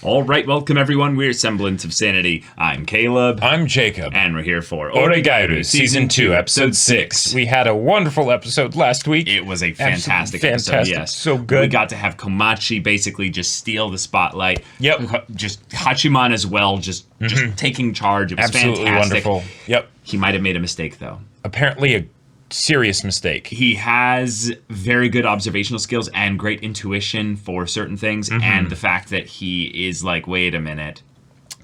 All right, welcome everyone. We're Semblance of Sanity. I'm Caleb. I'm Jacob. And we're here for Oregairu, Season 2, Episode 6. We had a wonderful episode last week. It was a fantastic episode, yes. So good. We got to have Komachi basically just steal the spotlight. Yep. Just Hachiman as well, just taking charge. It was absolutely fantastic. Wonderful. Yep. He might have made a mistake, though. Apparently a serious mistake. He has very good observational skills and great intuition for certain things, and the fact that he is like, wait a minute.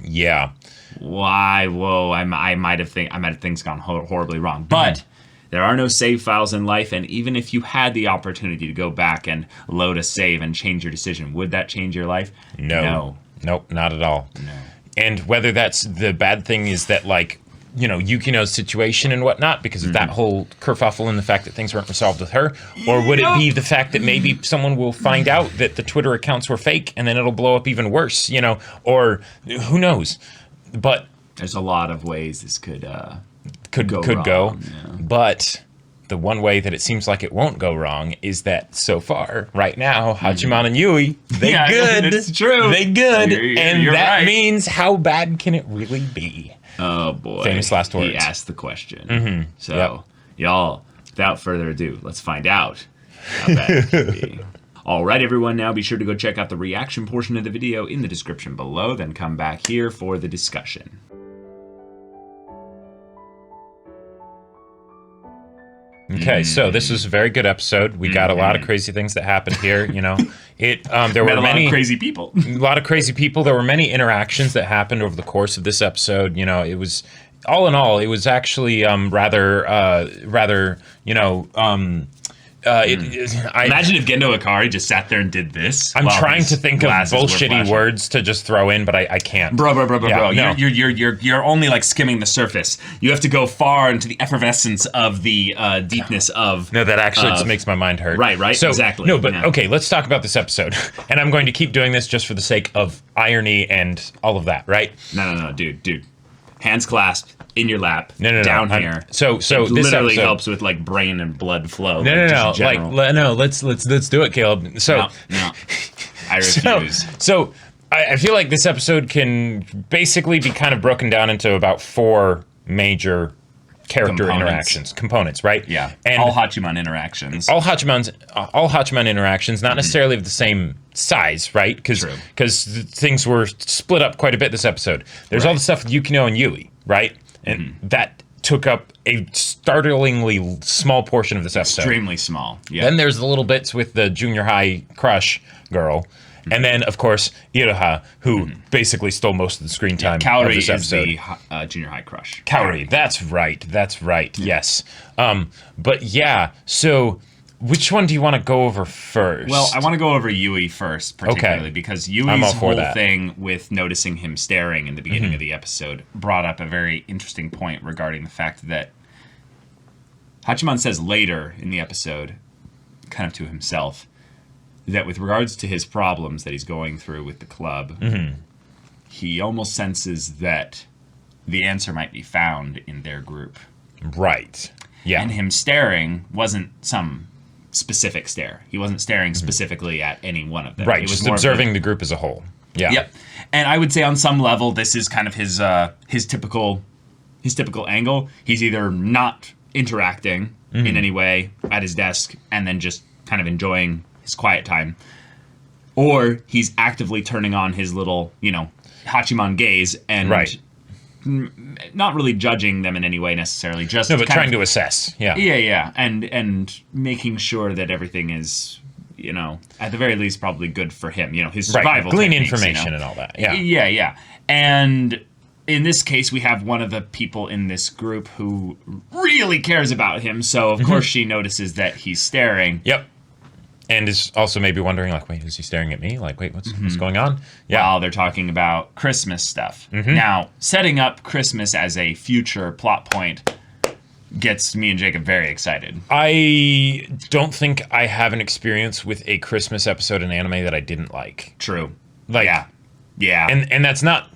Yeah. Why? Whoa! I might have things gone horribly wrong. But there are no save files in life, and even if you had the opportunity to go back and load a save and change your decision, would that change your life? No. Nope, not at all. No. And whether that's the bad thing is that, like, you know, Yukino's situation and whatnot, because of that whole kerfuffle and the fact that things weren't resolved with her, or would it be the fact that maybe someone will find out that the Twitter accounts were fake and then it'll blow up even worse, you know, or who knows? But there's a lot of ways this could go. Yeah. But the one way that it seems like it won't go wrong is that so far, right now, Hachiman and Yui, they good. It's true. They good. You're that right. means how bad can it really be? Oh, boy. Famous last words. He asked the question. So, y'all, without further ado, let's find out how bad it can be. All right, everyone, now be sure to go check out the reaction portion of the video in the description below, then come back here for the discussion. Okay, so this was a very good episode. We got a lot of crazy things that happened here. You know, there were many crazy people. A lot of crazy people. There were many interactions that happened over the course of this episode. You know, it was all in all, it was actually rather. You know. Imagine if Gendo Ikari just sat there and did this. I'm trying to think of bullshitty words to just throw in, but I can't. Bro. No. You're only like skimming the surface. You have to go far into the effervescence of the deepness of. No, that actually just makes my mind hurt. Right. So, exactly. No, but okay, let's talk about this episode. And I'm going to keep doing this just for the sake of irony and all of that, right? No, dude. Hands clasped in your lap. No. Down here. So it this literally episode helps with like brain and blood flow. No. Let's do it, Caleb. So no. I refuse. So I feel like this episode can basically be kind of broken down into about 4 major character components, right? Yeah. And all Hachiman interactions. All Hachiman interactions, not necessarily of the same size, right? Because things were split up quite a bit this episode. There's all the stuff with Yukino and Yui, right? And that took up a startlingly small portion of this episode. Extremely small. Yeah. Then there's the little bits with the junior high crush girl. And then, of course, Iroha, who basically stole most of the screen time of this episode. Kaori is the junior high crush. Kaori, that's right, yes. But yeah, so which one do you want to go over first? Well, I want to go over Yui first, particularly, because Yui's whole thing with noticing him staring in the beginning of the episode brought up a very interesting point regarding the fact that Hachiman says later in the episode, kind of to himself, that with regards to his problems that he's going through with the club, he almost senses that the answer might be found in their group. Right. Yeah. And him staring wasn't some specific stare. He wasn't staring specifically at any one of them. Right. It was just observing the group as a whole. Yeah. Yep. And I would say on some level, this is kind of his typical angle. He's either not interacting in any way at his desk and then just kind of enjoying his quiet time, or he's actively turning on his little, Hachiman gaze and not really judging them in any way necessarily, just but trying to assess. Yeah, and making sure that everything is, at the very least, probably good for him. His survival. Glean techniques, information and all that. Yeah. And in this case, we have one of the people in this group who really cares about him. So of course she notices that he's staring. Yep. And is also maybe wondering, like, wait, is he staring at me? Like, wait, what's going on? Yeah. While they're talking about Christmas stuff. Now, setting up Christmas as a future plot point gets me and Jacob very excited. I don't think I have an experience with a Christmas episode in anime that I didn't like. True. Like, yeah. And that's not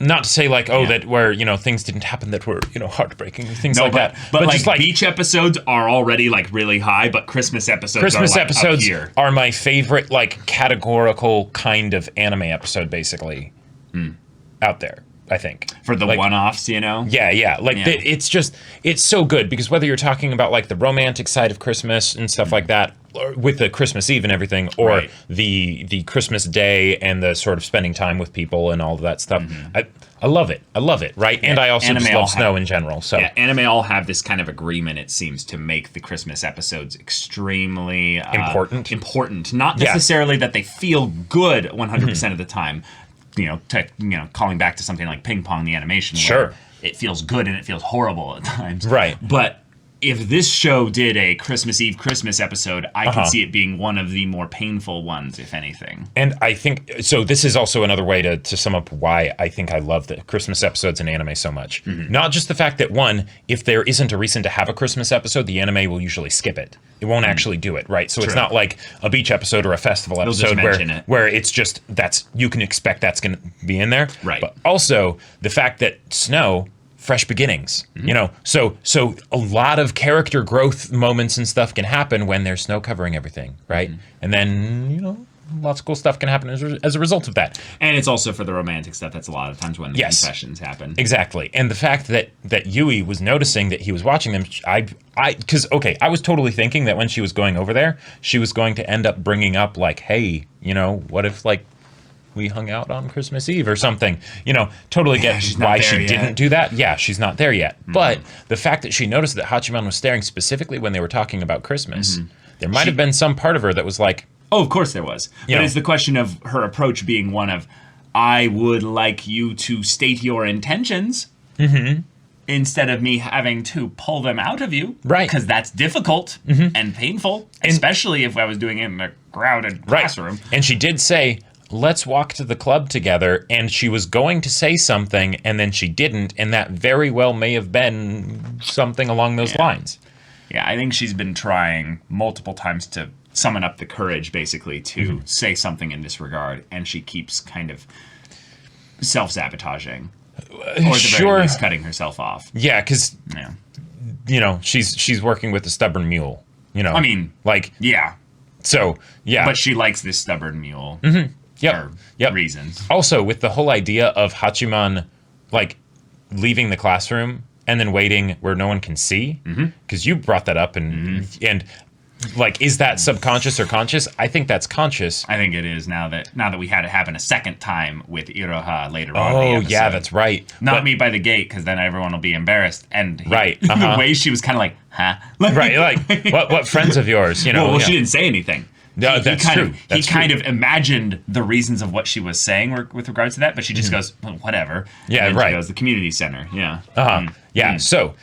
not to say like, that where, things didn't happen that were, heartbreaking, things like that. But like, just like beach episodes are already like really high, but Christmas episodes are like up here. Are my favorite like categorical kind of anime episode basically out there, I think. For the one-offs, Yeah. It's so good because whether you're talking about like the romantic side of Christmas and stuff like that, or with the Christmas Eve and everything, or the Christmas Day and the sort of spending time with people and all of that stuff, I love it. Right? And I also just love snow in general. So anime all have this kind of agreement, it seems, to make the Christmas episodes extremely important. Not necessarily that they feel good 100% of the time. Calling back to something like Ping Pong, the animation, where it feels good and it feels horrible at times. Right. But if this show did a Christmas Eve Christmas episode, I can see it being one of the more painful ones, if anything. And I think, so this is also another way to sum up why I think I love the Christmas episodes in anime so much. Not just the fact that, one, if there isn't a reason to have a Christmas episode, the anime will usually skip it. It won't actually do it, right? So it's not like a beach episode or a festival episode where it's just, you can expect that's going to be in there. Right. But also, the fact that snow... fresh beginnings, so a lot of character growth moments and stuff can happen when there's snow covering everything, right? And then, lots of cool stuff can happen as a result of that. And it's also for the romantic stuff. That's a lot of times when the confessions happen. Exactly. And the fact that Yui was noticing that he was watching them, I was totally thinking that when she was going over there, she was going to end up bringing up like, hey, what if like we hung out on Christmas Eve or something, totally get why she didn't do that. Yeah, she's not there yet. But the fact that she noticed that Hachiman was staring specifically when they were talking about Christmas, there might have been some part of her that was like... Oh, of course there was. But it's the question of her approach being one of, I would like you to state your intentions instead of me having to pull them out of you. Right. Because that's difficult and painful, especially if I was doing it in a crowded classroom. And she did say... let's walk to the club together, and she was going to say something, and then she didn't, and that very well may have been something along those lines. Yeah, I think she's been trying multiple times to summon up the courage, basically, to say something in this regard, and she keeps kind of self-sabotaging. Or at the very least, cutting herself off. Yeah, because, she's working with a stubborn mule, I mean, like... yeah. So, yeah. But she likes this stubborn mule. Yep. Reasons. Also, with the whole idea of Hachiman, like, leaving the classroom and then waiting where no one can see, because you brought that up, and like, is that subconscious or conscious? I think that's conscious. I think it is now that we had it happen a second time with Iroha later on. Oh, yeah, that's right. Not me by the gate, because then everyone will be embarrassed. And the way she was kind of like, huh? Right, like, what friends of yours, Well, she didn't say anything. No, that's true. He kind of imagined the reasons of what she was saying with regards to that, but she just goes, well, whatever. Yeah, and right. She goes, the community center. Yeah. Yeah. So,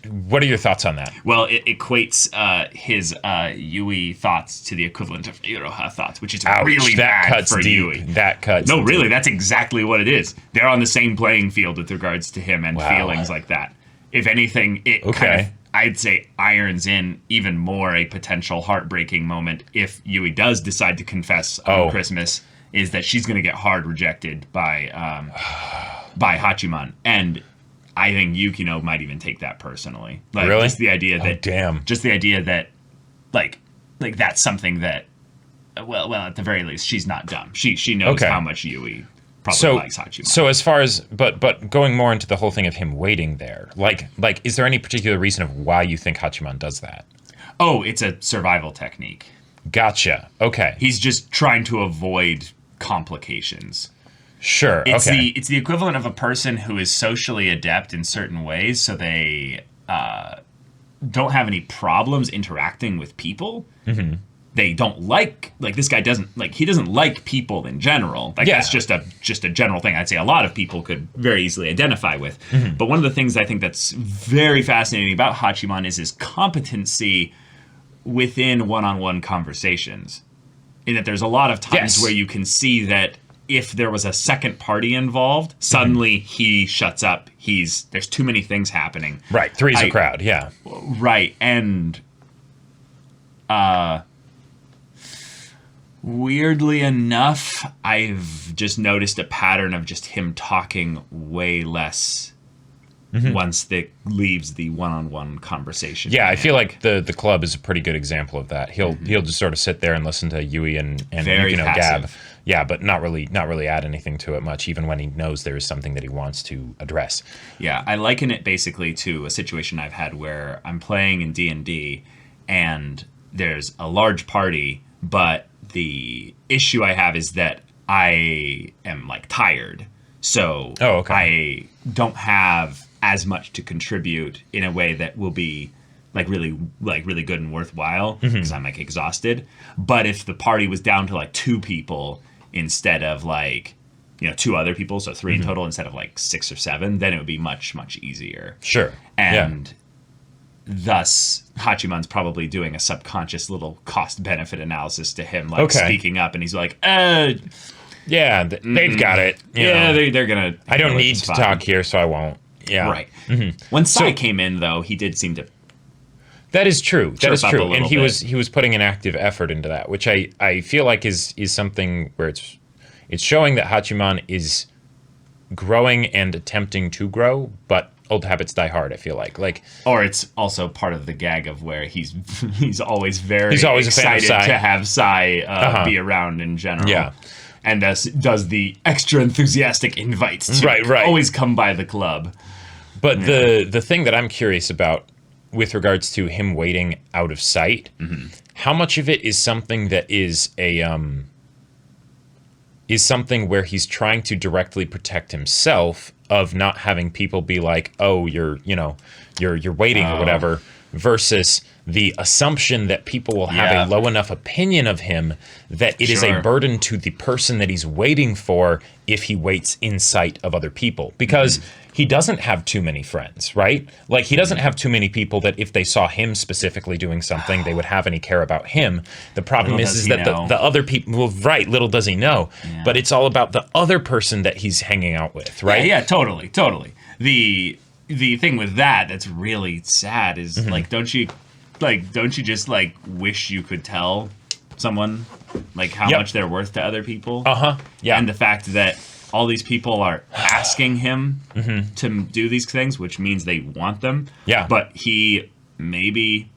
what are your thoughts on that? Well, it equates his Yui thoughts to the equivalent of Iroha thoughts, which is really bad for Yui. That cuts. No, really, that's exactly what it is. They're on the same playing field with regards to him and feelings like that. If anything, it kind of, I'd say, irons in even more a potential heartbreaking moment if Yui does decide to confess on Christmas, is that she's going to get hard rejected by Hachiman. And I think Yukino might even take that personally. Like, really? Just the idea that, just the idea that, like that's something that, well, at the very least, she's not dumb. She knows how much Yui probably likes Hachiman. So as far as, but going more into the whole thing of him waiting there, like, is there any particular reason of why you think Hachiman does that? Oh, it's a survival technique. Gotcha. Okay. He's just trying to avoid complications. Sure. It's the equivalent of a person who is socially adept in certain ways, so they don't have any problems interacting with people. They don't like this guy doesn't like people in general. That's just a general thing. I'd say a lot of people could very easily identify with. But one of the things I think that's very fascinating about Hachiman is his competency within one-on-one conversations. In that there's a lot of times where you can see that if there was a second party involved, suddenly he shuts up. There's too many things happening. Right. Three's a crowd. Yeah. Right. And Weirdly enough, I've just noticed a pattern of just him talking way less once it leaves the one-on-one conversation. Yeah, I feel like the club is a pretty good example of that. He'll just sort of sit there and listen to Yui and gab. Yeah, but not really add anything to it much, even when he knows there is something that he wants to address. Yeah, I liken it basically to a situation I've had where I'm playing in D&D and there's a large party, but the issue I have is that I am like tired. So I don't have as much to contribute in a way that will be really good and worthwhile because I'm like exhausted. But if the party was down to like 2 people instead of 2 other people, so 3 in total instead of like 6 or 7, then it would be much, much easier. Sure. And thus Hachiman's probably doing a subconscious little cost benefit analysis to him, speaking up, and he's like, yeah, they've got it. They're gonna. I don't need to talk here, so I won't. Yeah. Right. When Sai came in, though, he did seem to. That is true. That is true. And he was putting an active effort into that, which I feel like is something where it's showing that Hachiman is growing and attempting to grow, but old habits die hard, I feel like. Or it's also part of the gag of where he's always very excited to have Sai be around in general. Yeah. And does the extra enthusiastic invites to always come by the club. But the thing that I'm curious about with regards to him waiting out of sight, how much of it is something that is something where he's trying to directly protect himself of not having people be like, oh, you're waiting or whatever, versus the assumption that people will have a low enough opinion of him that it is a burden to the person that he's waiting for if he waits in sight of other people. Because he doesn't have too many friends, right? Like, he doesn't have too many people that if they saw him specifically doing something, they would have any care about him. The problem is that the other people, little does he know. Yeah. But it's all about the other person that he's hanging out with, right? Yeah, totally. The thing with that's really sad is, don't you just wish you could tell someone how much they're worth to other people? Yeah. And the fact that all these people are asking him to do these things, which means they want them. Yeah. But he maybe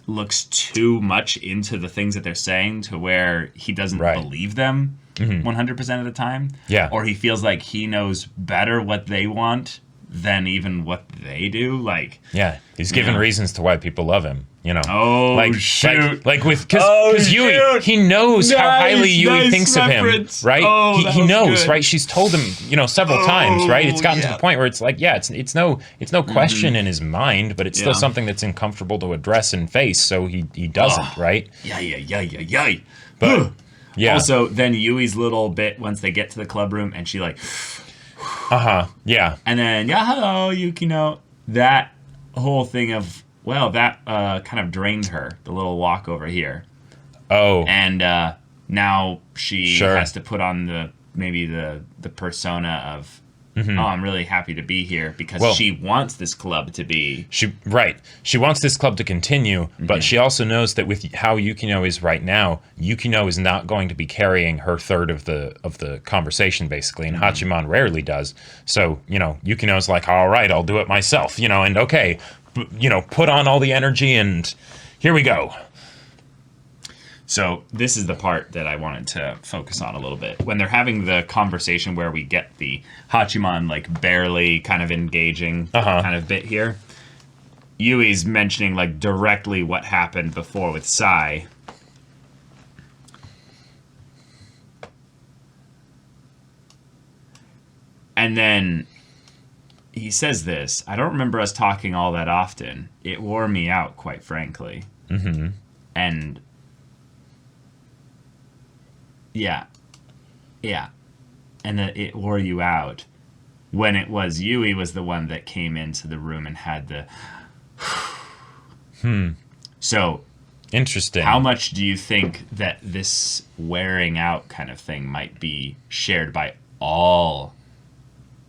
looks too much into the things that they're saying to where he doesn't believe them 100% of the time. Yeah. Or he feels like he knows better what they want than even what they do. He's given reasons to why people love him, shoot. Because Yui, he knows how highly Yui thinks reference. Of him, right? Oh, he knows, good. right? She's told him, several times, right? It's gotten to the point where it's like, it's no question in his mind, but it's still something that's uncomfortable to address and face, so he doesn't, right? Yeah. But Also, then Yui's little bit once they get to the club room, and she yeah. And then, hello, Yukino. That whole thing of, that kind of drained her, the little walk over here. Oh. And now she has to put on the persona of, I'm really happy to be here because she wants this club to be. She wants this club to continue, but she also knows that with how Yukino is right now, Yukino is not going to be carrying her third of the conversation, basically, and Hachiman rarely does. So, Yukino's like, all right, I'll do it myself, and okay, put on all the energy and here we go. So this is the part that I wanted to focus on a little bit. When they're having the conversation where we get the Hachiman barely kind of engaging kind of bit here, Yui's mentioning directly what happened before with Sai. And then he says this, I don't remember us talking all that often. It wore me out, quite frankly. And yeah. And that it wore you out when it was Yui was the one that came into the room and had the So interesting. How much do you think that this wearing out kind of thing might be shared by all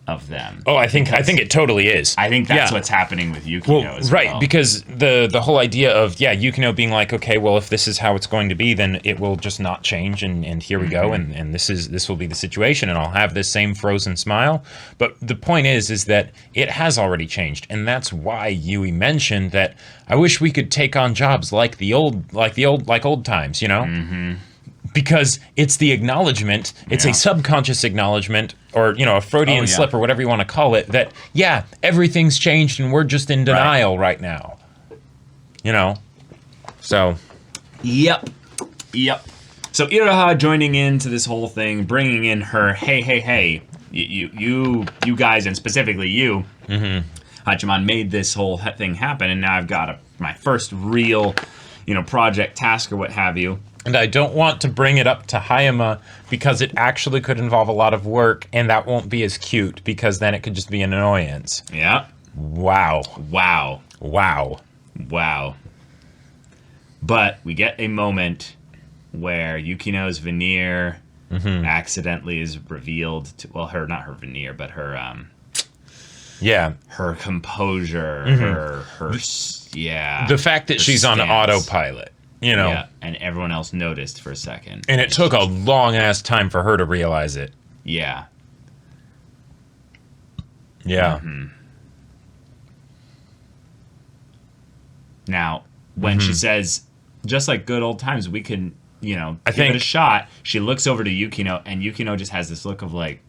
of them. Oh, I think it totally is. I think that's what's happening with Yukino as well. Right, because the whole idea of Yukino being like, okay, well, if this is how it's going to be, then it will just not change, and here we go, and this will be the situation, and I'll have this same frozen smile. But the point is that it has already changed, and that's why Yui mentioned that I wish we could take on jobs like old times, you know. Mm-hmm. Because it's the acknowledgement, it's a subconscious acknowledgement, or, a Freudian slip, or whatever you want to call it, that, everything's changed and we're just in denial right now. So. Yep. So Iroha joining into this whole thing, bringing in her, hey, you guys, and specifically you, Hachiman, made this whole thing happen, and now I've got my first real, project, task, or what have you. And I don't want to bring it up to Hayama because it actually could involve a lot of work, and that won't be as cute because then it could just be an annoyance. Yeah. Wow. But we get a moment where Yukino's veneer accidentally is revealed to, not her veneer, but her her composure, her the fact that she's on autopilot. Yeah, and everyone else noticed for a second. And it took a long-ass time for her to realize it. Yeah. Yeah. Now, when she says, just like good old times, we can, give it a shot, she looks over to Yukino, and Yukino just has this look of like...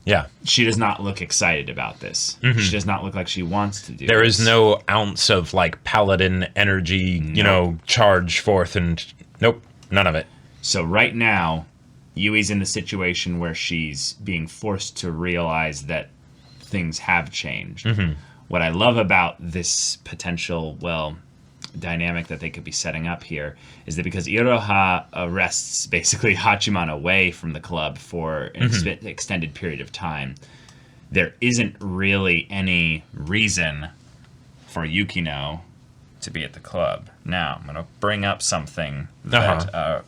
Yeah. She does not look excited about this. She does not look like she wants to do There this. is no ounce of, paladin energy, charge forth, and nope, none of it. So right now, Yui's in the situation where she's being forced to realize that things have changed. What I love about this potential, dynamic that they could be setting up here is that because Iroha arrests basically Hachiman away from the club for an extended period of time, there isn't really any reason for Yukino to be at the club. Now, I'm going to bring up something that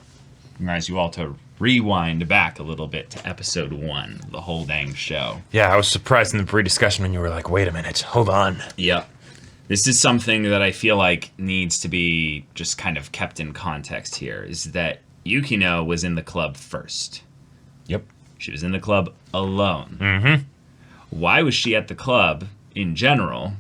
reminds you all to rewind back a little bit to episode 1, the whole dang show. Yeah, I was surprised in the pre-discussion when you were like, wait a minute, hold on. Yep. This is something that I feel like needs to be just kind of kept in context here, is that Yukino was in the club first. Yep. She was in the club alone. Why was she at the club in general?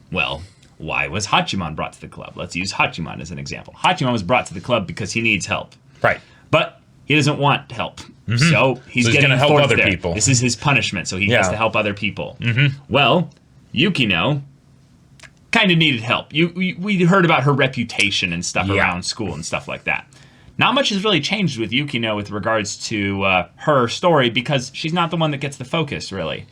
Well, why was Hachiman brought to the club? Let's use Hachiman as an example. Hachiman was brought to the club because he needs help. Right. But he doesn't want help. So he's getting to help other people. This is his punishment, so he has to help other people. Well, Yukino kind of needed help. We heard about her reputation and stuff around school and stuff like that. Not much has really changed with Yukino with regards to her story because she's not the one that gets the focus, really.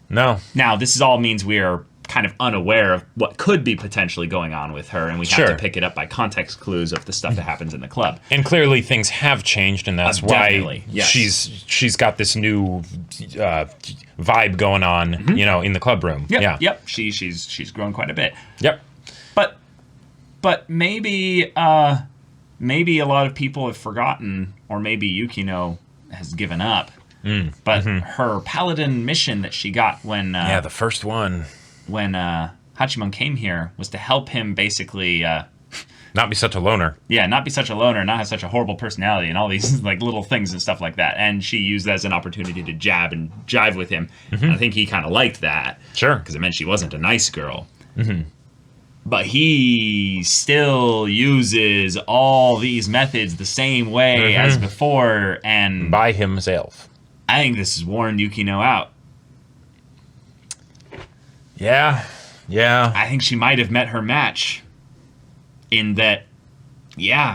No. Now, this all means we are kind of unaware of what could be potentially going on with her, and we have to pick it up by context clues of the stuff that happens in the club. And clearly things have changed, and that's why she's got this new vibe going on, in the club room. Yep. She's grown quite a bit. Yep. But maybe a lot of people have forgotten, or maybe Yukino has given up. But her paladin mission that she got when the first one. When Hachiman came here was to help him basically not be such a loner. Yeah, not be such a loner, not have such a horrible personality, and all these little things and stuff like that. And she used that as an opportunity to jab and jive with him. And I think he kind of liked that. Sure, because it meant she wasn't a nice girl. But he still uses all these methods the same way as before, and by himself. I think this has worn Yukino out. Yeah. I think she might have met her match in that,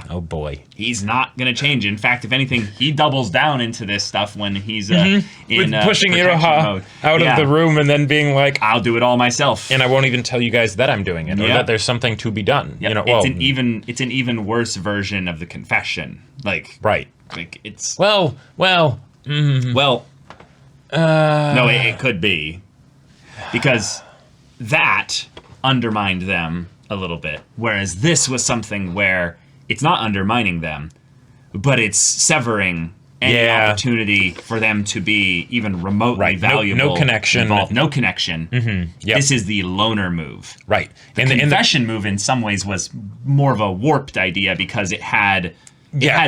oh boy. He's not going to change. In fact, if anything, he doubles down into this stuff when he's in pushing Iroha out of the room and then being like, I'll do it all myself. And I won't even tell you guys that I'm doing it or that there's something to be done. It's an even worse version of the confession. It's... Well... no, it could be. Because... that undermined them a little bit, whereas this was something where it's not undermining them, but it's severing any opportunity for them to be even remotely valuable. No connection. Involved. No connection. Mm-hmm. Yep. This is the loner move. Right. The confession move in some ways was more of a warped idea because it had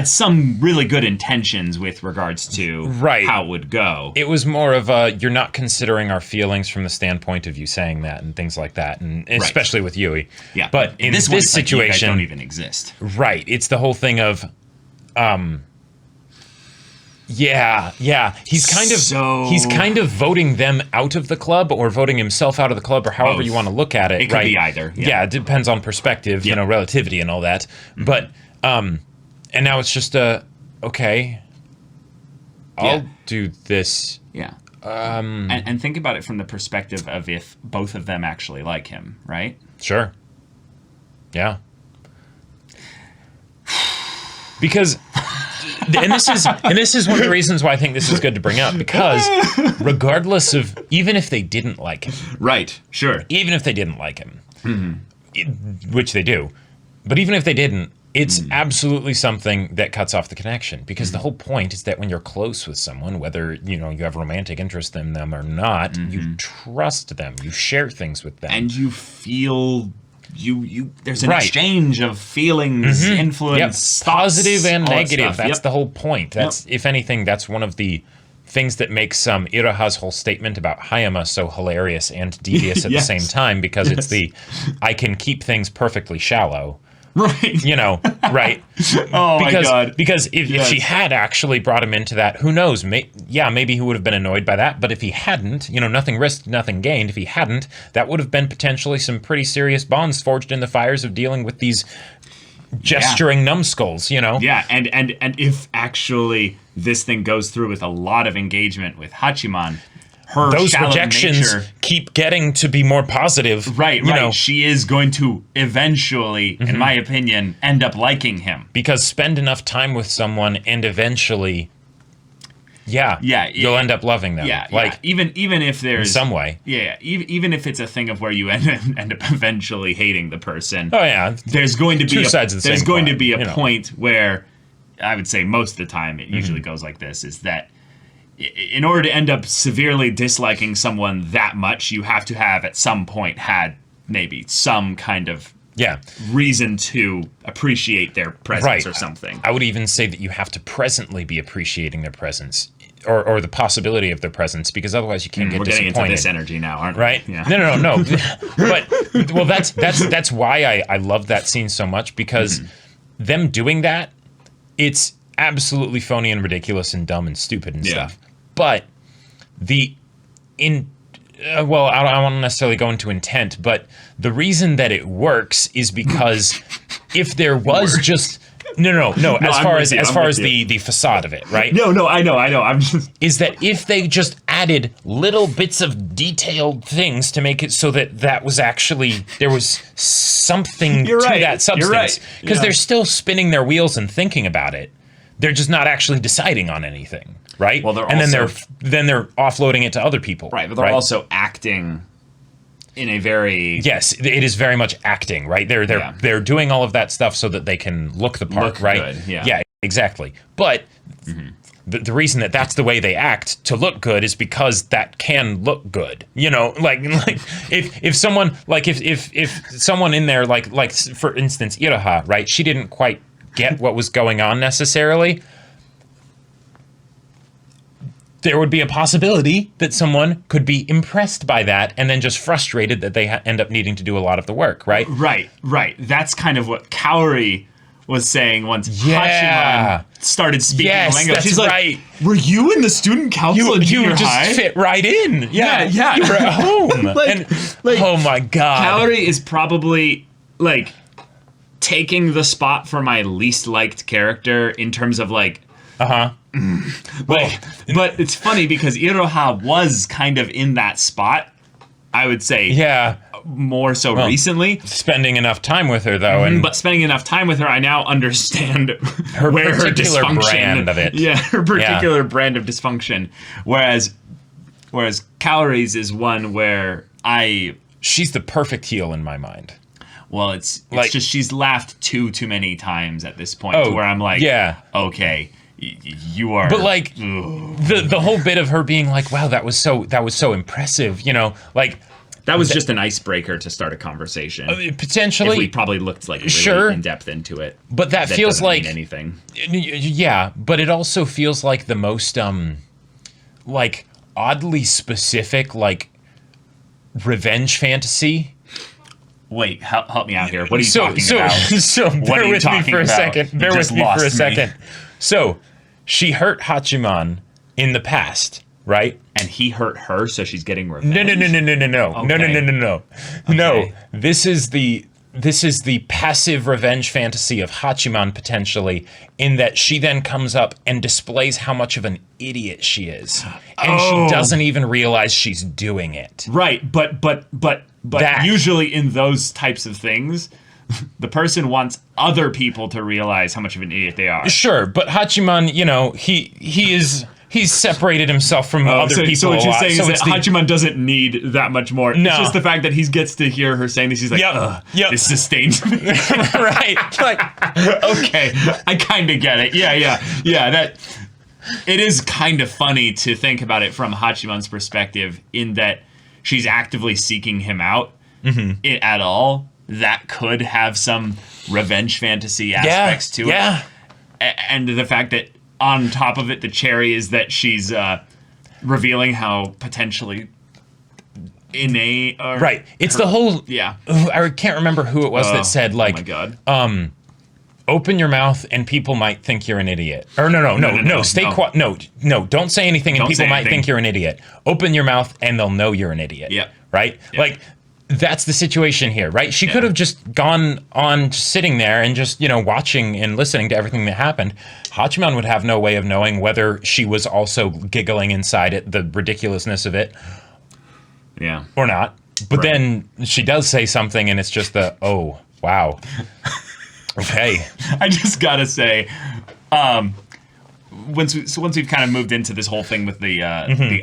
some really good intentions with regards to how it would go. It was more of a, you're not considering our feelings from the standpoint of you saying that and things like that, and especially with Yui. Yeah. But in this situation, like, you guys don't even exist. Right. It's the whole thing of, he's kind of voting them out of the club or voting himself out of the club or however you want to look at it. It could be either. Yeah, it depends on perspective, relativity and all that. Mm-hmm. But and now it's just okay, I'll do this. Yeah. And think about it from the perspective of if both of them actually like him, right? Sure. Yeah. Because and this is one of the reasons why I think this is good to bring up, because regardless of, even if they didn't like him. Right. Sure. Even if they didn't like him, which they do, but even if they didn't, it's absolutely something that cuts off the connection, because the whole point is that when you're close with someone, whether you have romantic interest in them or not, you trust them, you share things with them, and you feel there's an exchange of feelings, influence, positive and negative. That's the whole point. That's if anything, that's one of the things that makes Iroha's whole statement about Hayama so hilarious and devious at the same time, because it's the I can keep things perfectly shallow. Right. Right. Oh, my God. Because if she had actually brought him into that, who knows? Maybe he would have been annoyed by that. But if he hadn't, nothing risked, nothing gained. If he hadn't, that would have been potentially some pretty serious bonds forged in the fires of dealing with these gesturing numbskulls, Yeah, and if actually this thing goes through with a lot of engagement with Hachiman, those rejections keep getting to be more positive. Right. She is going to eventually, in my opinion, end up liking him. Because spend enough time with someone and eventually, you'll end up loving them. Yeah, like even if there's in some way. Yeah, even if it's a thing of where you end up eventually hating the person. Oh yeah, there's going to be two sides of the there's same going coin, to be a point where I would say most of the time it usually goes like this: is that in order to end up severely disliking someone that much, you have to have at some point had maybe some kind of reason to appreciate their presence or something. I would even say that you have to presently be appreciating their presence or the possibility of their presence, because otherwise you can't get disappointed. We're getting into this energy now, aren't we? Right? Yeah. No. But that's why I love that scene so much, because them doing that, it's absolutely phony and ridiculous and dumb and stupid and stuff. But I don't want to necessarily go into intent, but the reason that it works is because if there was just no, as far as the facade of it, right? No, I know. I'm just is that if they just added little bits of detailed things to make it so that was actually there was something to that substance, because they're still spinning their wheels and thinking about it. They're just not actually deciding on anything, right? Well, then they're offloading it to other people, right? But they're also acting in a very it is very much acting, right? They're doing all of that stuff so that they can look the part, right? Good, yeah, exactly. But the reason that's the way they act to look good is because that can look good, like if someone if someone in there like for instance Iroha, right? She didn't quite get what was going on necessarily. There would be a possibility that someone could be impressed by that and then just frustrated that they end up needing to do a lot of the work, right? Right. That's kind of what Kaori was saying once Hachiman started speaking language. She's like, were you in the student council in junior high? You just fit right in. Yeah. You were at home. Oh my God. Kaori is probably taking the spot for my least liked character in terms of but it's funny because Iroha was kind of in that spot, I would say. More so recently. Spending enough time with her though, but spending enough time with her, I now understand her particular brand of it. Yeah, her particular brand of dysfunction. Whereas Kaori's is one where she's the perfect heel in my mind. well, it's like, just she's laughed too many times at this point to where I'm like, okay, you are. But like the whole bit of her being like, wow, that was so impressive, you know, like. That was just an icebreaker to start a conversation. Potentially. If we probably looked like really in depth into it. But that feels like anything. Yeah, but it also feels like the most like oddly specific like revenge fantasy. Wait, help me out here. What are you talking about? So bear with me for a second. Bear with me for a second. So she hurt Hachiman in the past, right? And he hurt her, so she's getting revenge. No. Okay. No. Okay. No. This is the passive revenge fantasy of Hachiman potentially, in that she then comes up and displays how much of an idiot she is, and she doesn't even realize she's doing it. Right, but usually in those types of things, the person wants other people to realize how much of an idiot they are. Sure, but Hachiman, you know, he's separated himself from other people. So what you're saying is that Hachiman doesn't need that much more. No. It's just the fact that he gets to hear her saying this. He's like, this sustains me. Right. Like, okay, I kind of get it. Yeah. That it is kind of funny to think about it from Hachiman's perspective, in that she's actively seeking him out at all. That could have some revenge fantasy aspects to it. Yeah. And the fact that on top of it, the cherry is that she's revealing how potentially innate. Right. It's the whole. Yeah. I can't remember who it was that said, like, oh my God. Open your mouth and people might think you're an idiot. Or no. Stay quiet. No. Don't say anything and people might think you're an idiot. Open your mouth and they'll know you're an idiot. Yeah. Right? Yep. Like, that's the situation here, right? She could have just gone on sitting there and just, you know, watching and listening to everything that happened. Hachiman would have no way of knowing whether she was also giggling inside at the ridiculousness of it. Yeah. Or not. But then she does say something and it's just oh, wow. Okay. I just gotta say, once we've kind of moved into this whole thing with the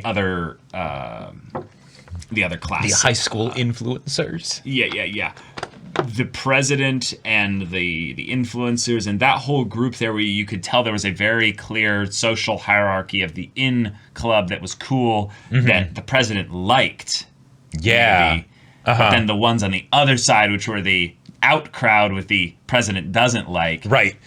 other class, the high school influencers. Yeah. The president and the influencers and that whole group there, where you could tell there was a very clear social hierarchy of the in club that was cool, that the president liked. Yeah. But then the ones on the other side, which were the out crowd with the president doesn't like. Right.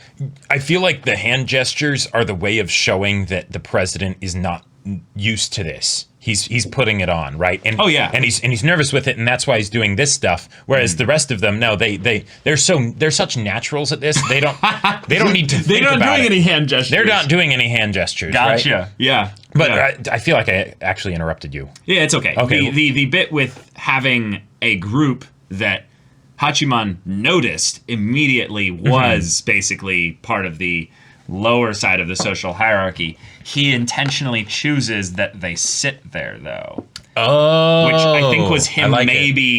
I feel like the hand gestures are the way of showing that the president is not used to this. He's putting it on, right? And and he's nervous with it, and that's why he's doing this stuff. Whereas the rest of them, no, they're such naturals at this. They don't need to. They're not doing any hand gestures. They're not doing any hand gestures. Gotcha. Right? Yeah. But I feel like I actually interrupted you. Yeah, it's okay. Okay. The bit with having a group that Hachiman noticed immediately was basically part of the lower side of the social hierarchy. He intentionally chooses that they sit there, though. Oh, which I think was him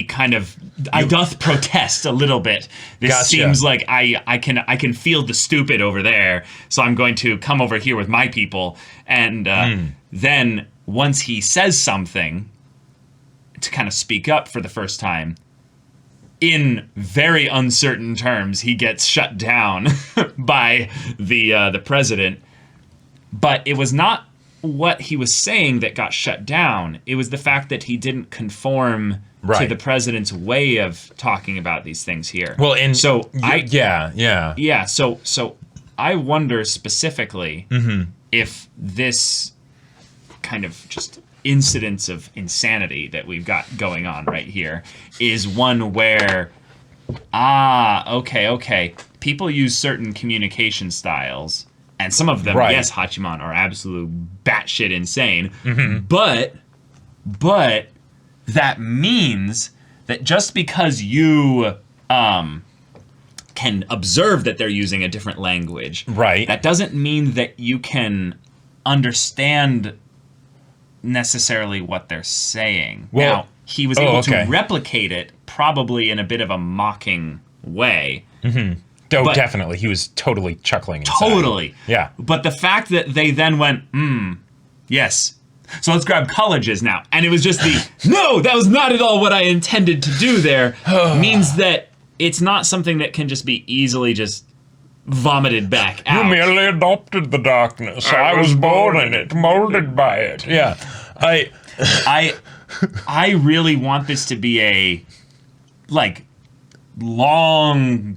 kind of. I doth protest a little bit. This seems like I can feel the stupid over there, so I'm going to come over here with my people. And then once he says something to kind of speak up for the first time, in very uncertain terms, he gets shut down by the president. But it was not what he was saying that got shut down. It was the fact that he didn't conform to the president's way of talking about these things here. Well, and so yeah. So I wonder specifically if this kind of just incidence of insanity that we've got going on right here is one where okay, people use certain communication styles, and some of them, yes, Hachiman, are absolute batshit insane, but that means that just because you can observe that they're using a different language, that doesn't mean that you can understand necessarily what they're saying. Well, now, he was able to replicate it probably in a bit of a mocking way. Definitely. He was totally chuckling inside. Totally. Yeah. But the fact that they then went, yes, so let's grab colleges now. And it was just no, that was not at all what I intended to do there, means that it's not something that can just be easily just vomited back out. You merely adopted the darkness. I was born in it, molded by it. Yeah. I really want this to be a long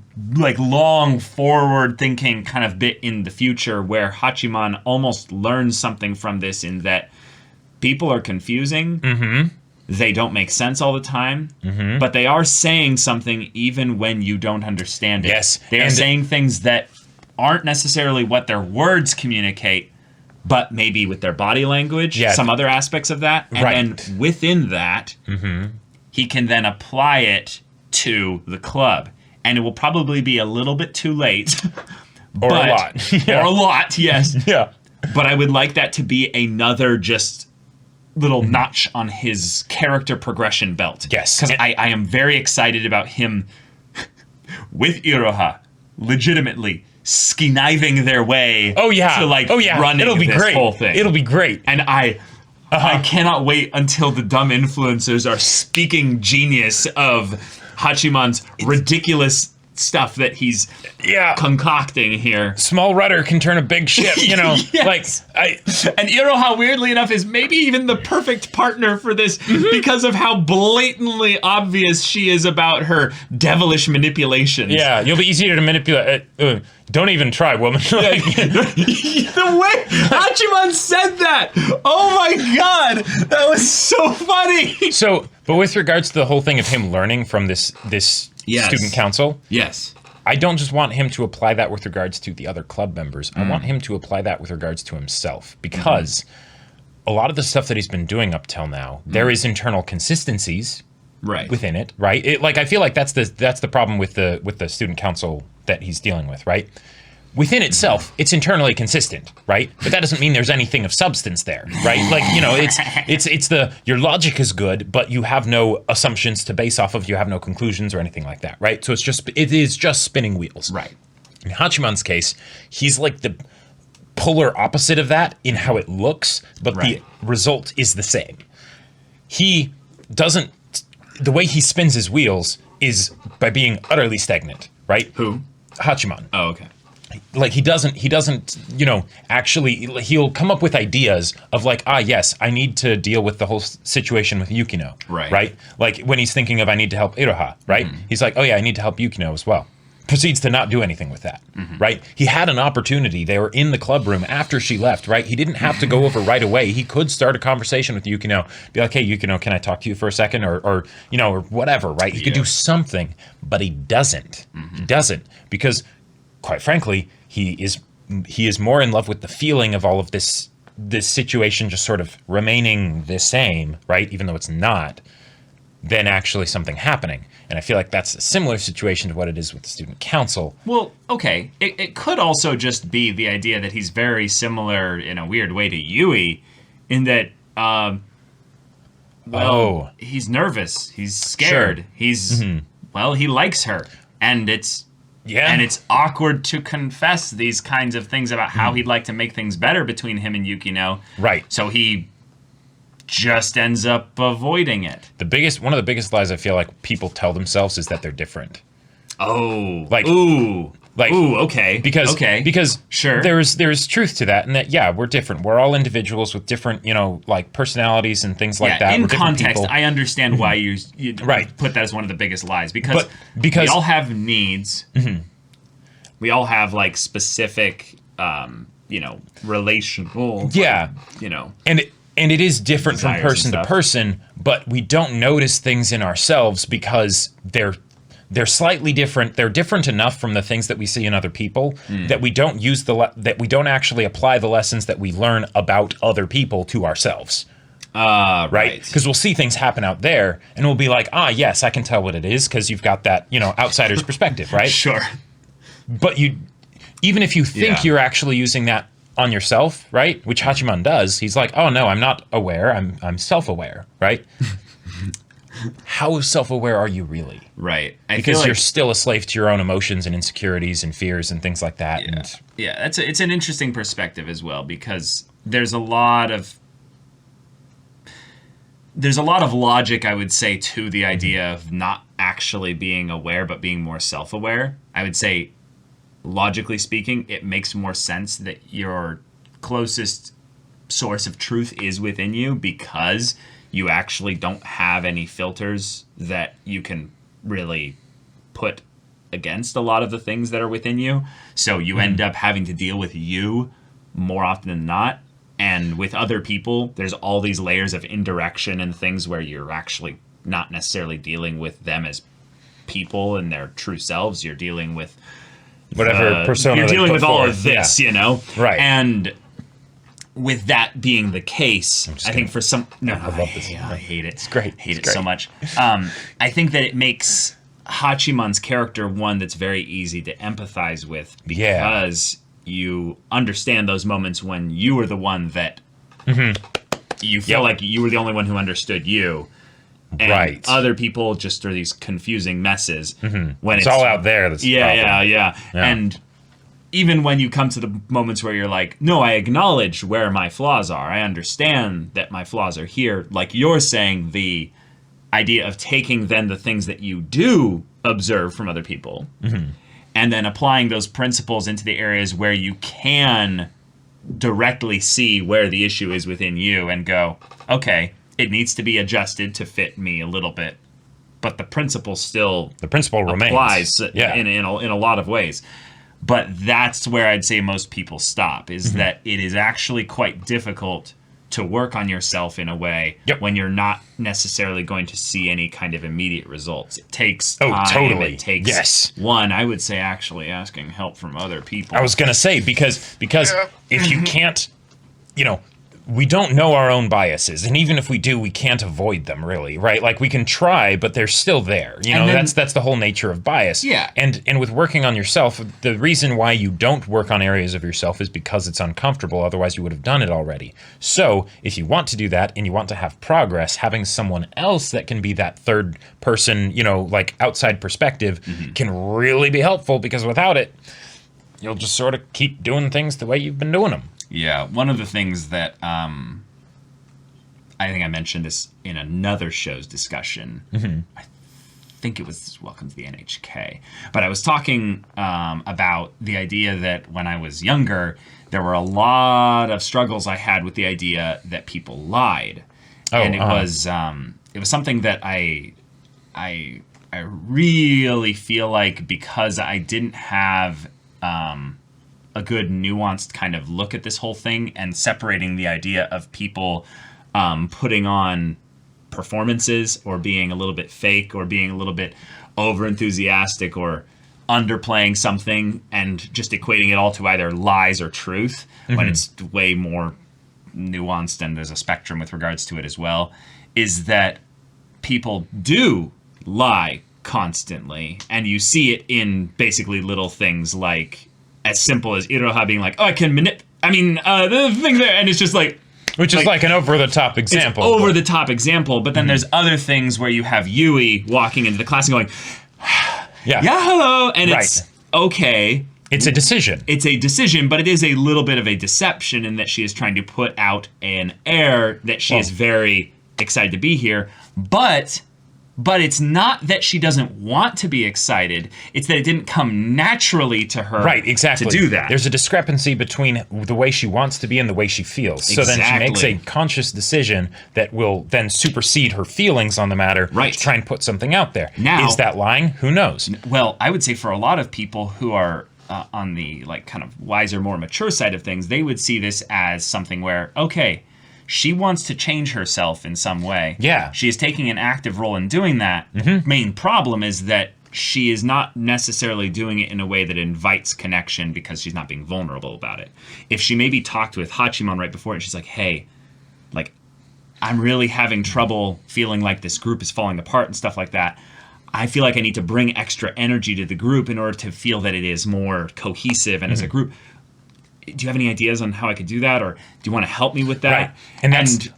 forward thinking kind of bit in the future where Hachiman almost learns something from this, in that people are confusing. Mm-hmm. They don't make sense all the time, but they are saying something even when you don't understand it. Yes. They are saying things that aren't necessarily what their words communicate, but maybe with their body language, some other aspects of that. And then within that, he can then apply it to the club. And it will probably be a little bit too late. Or a lot. Or a lot, yes. Yeah. But I would like that to be another just little notch on his character progression belt. Yes. Because I am very excited about him with Iroha legitimately skiving their way to running this whole thing. It'll be great. And I cannot wait until the dumb influencers are speaking genius of Hachiman's ridiculous stuff that he's concocting here. Small rudder can turn a big ship, you know. Yes. And Iroha, weirdly enough, is maybe even the perfect partner for this because of how blatantly obvious she is about her devilish manipulations. Yeah, you'll be easier to manipulate. Don't even try, woman. The way Hachiman said that, oh my god, that was so funny. So, but with regards to the whole thing of him learning from this student council, I don't just want him to apply that with regards to the other club members. I want him to apply that with regards to himself, because a lot of the stuff that he's been doing up till now, there is internal consistencies within it, right? I feel like that's the problem with the student council that he's dealing with, right? Within itself, it's internally consistent, right? But that doesn't mean there's anything of substance there, right? It's your logic is good, but you have no assumptions to base off of, you have no conclusions or anything like that, right? So it is just spinning wheels. Right. In Hachiman's case, he's like the polar opposite of that in how it looks, but the result is the same. The way he spins his wheels is by being utterly stagnant, right? Who? Hachiman. Oh, okay. He doesn't, actually, he'll come up with ideas of yes, I need to deal with the whole situation with Yukino. Right? Like when he's thinking of, I need to help Iroha, right? He's like, oh yeah, I need to help Yukino as well. Proceeds to not do anything with that, right? He had an opportunity. They were in the club room after she left, right? He didn't have to go over right away. He could start a conversation with Yukino, be like, hey, Yukino, can I talk to you for a second? Or whatever, right? He could do something, but he doesn't. He doesn't, because quite frankly, he is more in love with the feeling of all of this situation just sort of remaining the same, right? Even though it's not, than actually something happening. And I feel like that's a similar situation to what it is with the student council. Well, okay. It could also just be the idea that he's very similar in a weird way to Yui, in that, he's nervous. He's scared. Sure. He's, he likes her. And it's awkward to confess these kinds of things about how he'd like to make things better between him and Yukino. Right. So he just ends up avoiding it. One of the biggest lies I feel like people tell themselves is that they're different. Oh. Okay. Because sure. There's truth to that, and that we're different. We're all individuals with different, personalities and things like that. In context, I understand why you put that as one of the biggest lies, because we all have needs. We all have specific relational And it is different from person to person, but we don't notice things in ourselves because they're slightly different. They're different enough from the things that we see in other people that we don't use that we don't actually apply the lessons that we learn about other people to ourselves. Right? Because we'll see things happen out there, and we'll be like, yes, I can tell what it is because you've got that outsider's perspective, right? Sure. But even if you think you're actually using that on yourself, right? Which Hachiman does. He's like, oh no, I'm not aware. I'm self-aware, right? How self-aware are you really? Right. Because you're still a slave to your own emotions and insecurities and fears and things like that. It's an interesting perspective as well, because there's a lot of there's a lot of logic, I would say, to the idea of not actually being aware, but being more self-aware. I would say, logically speaking, it makes more sense that your closest source of truth is within you, because you actually don't have any filters that you can really put against a lot of the things that are within you. So you end up having to deal with you more often than not. And with other people, there's all these layers of indirection and things where you're actually not necessarily dealing with them as people and their true selves. You're dealing with whatever persona you're dealing with all forth. of this, Yeah. you know? Right. And with that being the case, I think for some... No, I love this. I hate it. It's great. Hate It's it so great. much. I think that it makes Hachiman's character one that's very easy to empathize with, because you understand those moments when you were the one that you feel like you were the only one who understood you. And other people just are these confusing messes. When it's all out there. That's yeah. And even when you come to the moments where you're like, no, I acknowledge where my flaws are. I understand that my flaws are here. Like you're saying, the idea of taking then the things that you do observe from other people and then applying those principles into the areas where you can directly see where the issue is within you and go, okay, it needs to be adjusted to fit me a little bit, but the principle remains. Applies in a lot of ways. But that's where I'd say most people stop, is that it is actually quite difficult to work on yourself in a way when you're not necessarily going to see any kind of immediate results. It takes time. Oh, totally. It takes I would say, actually asking help from other people. I was going to say, because if you can't, we don't know our own biases, and even if we do, we can't avoid them, really, right? Like, we can try, but they're still there. That's the whole nature of bias. Yeah. And with working on yourself, the reason why you don't work on areas of yourself is because it's uncomfortable. Otherwise, you would have done it already. So, if you want to do that and you want to have progress, having someone else that can be that third person, like outside perspective, can really be helpful, because without it, you'll just sort of keep doing things the way you've been doing them. Yeah, one of the things that I think I mentioned this in another show's discussion. I think it was Welcome to the NHK. But I was talking about the idea that when I was younger, there were a lot of struggles I had with the idea that people lied. And it was something that I really feel like, because I didn't have a good nuanced kind of look at this whole thing and separating the idea of people putting on performances or being a little bit fake or being a little bit over enthusiastic or underplaying something and just equating it all to either lies or truth, when it's way more nuanced and there's a spectrum with regards to it as well, is that people do lie constantly, and you see it in basically little things like as simple as Iroha being like, oh, I can the thing there, and it's just like... Which is like an over-the-top example. It's over-the-top example, but then there's other things where you have Yui walking into the class and going, yeah, hello, and it's okay. It's a decision. It's a decision, but it is a little bit of a deception in that she is trying to put out an air that she is very excited to be here, but it's not that she doesn't want to be excited. It's that it didn't come naturally to her to do that. There's a discrepancy between the way she wants to be and the way she feels. So then she makes a conscious decision that will then supersede her feelings on the matter to try and put something out there. Now, is that lying? Who knows? Well, I would say for a lot of people who are on the kind of wiser, more mature side of things, they would see this as something where, okay, she wants to change herself in some way. Yeah. She is taking an active role in doing that. Main problem is that she is not necessarily doing it in a way that invites connection, because she's not being vulnerable about it. If she maybe talked with Hachiman right before it, and she's like, hey, like, I'm really having trouble feeling like this group is falling apart and stuff like that. I feel like I need to bring extra energy to the group in order to feel that it is more cohesive and as a group. Do you have any ideas on how I could do that, or do you want to help me with that? Right. And that'd